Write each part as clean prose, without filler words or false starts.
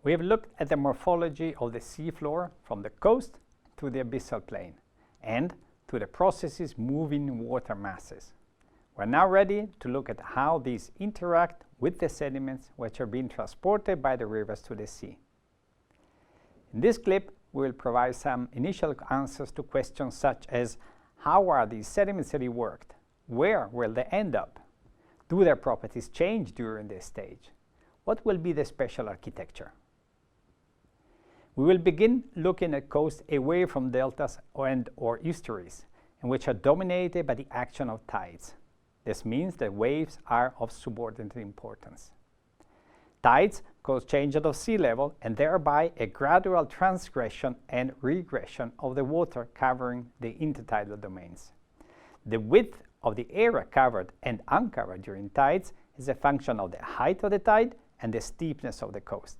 We have looked at the morphology of the seafloor from the coast to the abyssal plain and to the processes moving water masses. We're now ready to look at how these interact with the sediments which are being transported by the rivers to the sea. In this clip, we will provide some initial answers to questions such as how are these sediments reworked? Where will they end up? Do their properties change during this stage? What will be the special architecture? We will begin looking at coasts away from deltas or estuaries, and which are dominated by the action of tides. This means that waves are of subordinate importance. Tides cause changes of sea level and thereby a gradual transgression and regression of the water covering the intertidal domains. The width of the area covered and uncovered during tides is a function of the height of the tide and the steepness of the coast.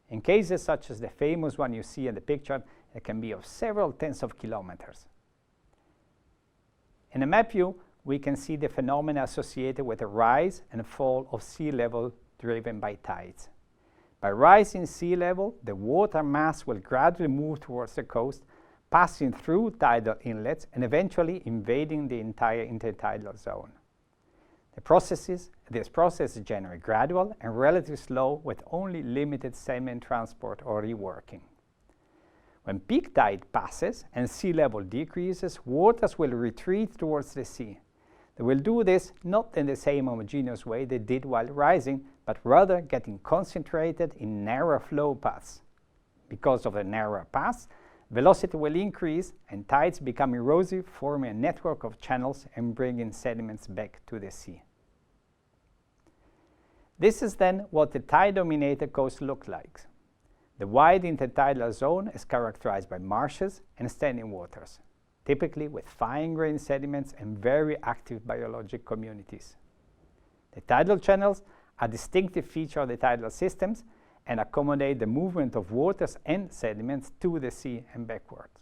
In cases such as the famous one you see in the picture, it can be of several tens of kilometers. In the map view, we can see the phenomena associated with the rise and fall of sea level driven by tides. By rising sea level, the water mass will gradually move towards the coast, passing through tidal inlets and eventually invading the entire intertidal zone. This process is generally gradual and relatively slow with only limited sediment transport or reworking. When peak tide passes and sea level decreases, waters will retreat towards the sea. They will do this not in the same homogeneous way they did while rising, but rather getting concentrated in narrow flow paths. Because of the narrower paths, velocity will increase and tides become erosive, forming a network of channels and bringing sediments back to the sea. This is then what the tide-dominated coast looks like. The wide intertidal zone is characterized by marshes and standing waters, typically with fine-grained sediments and very active biologic communities. The tidal channels are a distinctive feature of the tidal systems and accommodate the movement of waters and sediments to the sea and backwards.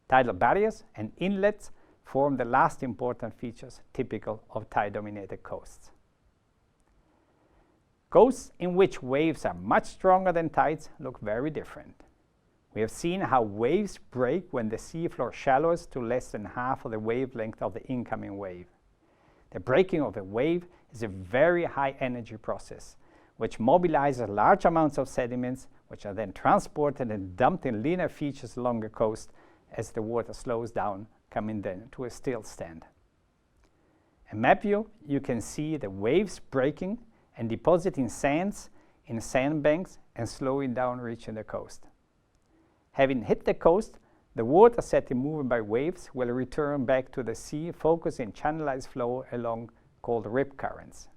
Tidal barriers and inlets form the last important features typical of tide-dominated coasts. Coasts in which waves are much stronger than tides look very different. We have seen how waves break when the seafloor shallows to less than half of the wavelength of the incoming wave. The breaking of a wave is a very high energy process, which mobilizes large amounts of sediments, which are then transported and dumped in linear features along the coast as the water slows down, coming then to a still stand. In map view, you can see the waves breaking and depositing sands in sandbanks and slowing down reaching the coast. Having hit the coast, the water set in movement by waves will return back to the sea, focusing channelized flow along called rip currents.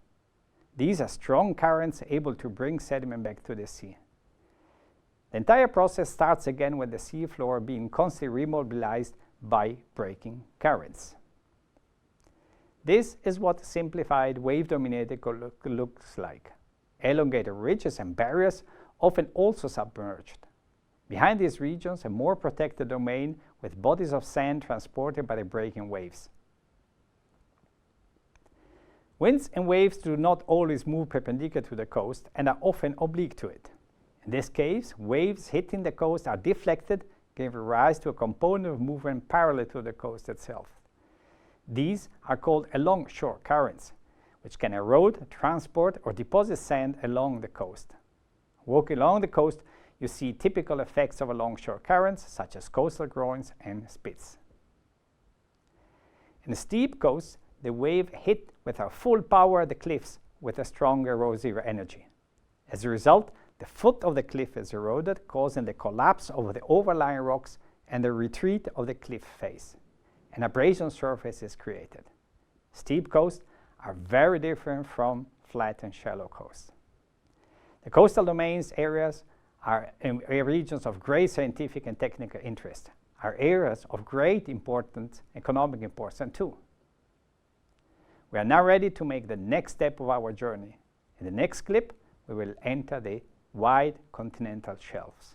These are strong currents able to bring sediment back to the sea. The entire process starts again with the seafloor being constantly remobilized by breaking currents. This is what simplified wave-dominated looks like. Elongated ridges and barriers, often also submerged. Behind these regions, a more protected domain with bodies of sand transported by the breaking waves. Winds and waves do not always move perpendicular to the coast and are often oblique to it. In this case, waves hitting the coast are deflected, giving rise to a component of movement parallel to the coast itself. These are called along-shore currents, which can erode, transport, or deposit sand along the coast. Walking along the coast, you see typical effects of along-shore currents, such as coastal groins and spits. In the steep coasts, the wave hit with her full power the cliffs with a strong erosive energy. As a result, the foot of the cliff is eroded, causing the collapse of the overlying rocks and the retreat of the cliff face. An abrasion surface is created. Steep coasts are very different from flat and shallow coasts. The coastal domains areas are regions of great scientific and technical interest, are areas of great importance, economic importance too. We are now ready to make the next step of our journey. In the next clip, we will enter the wide continental shelves.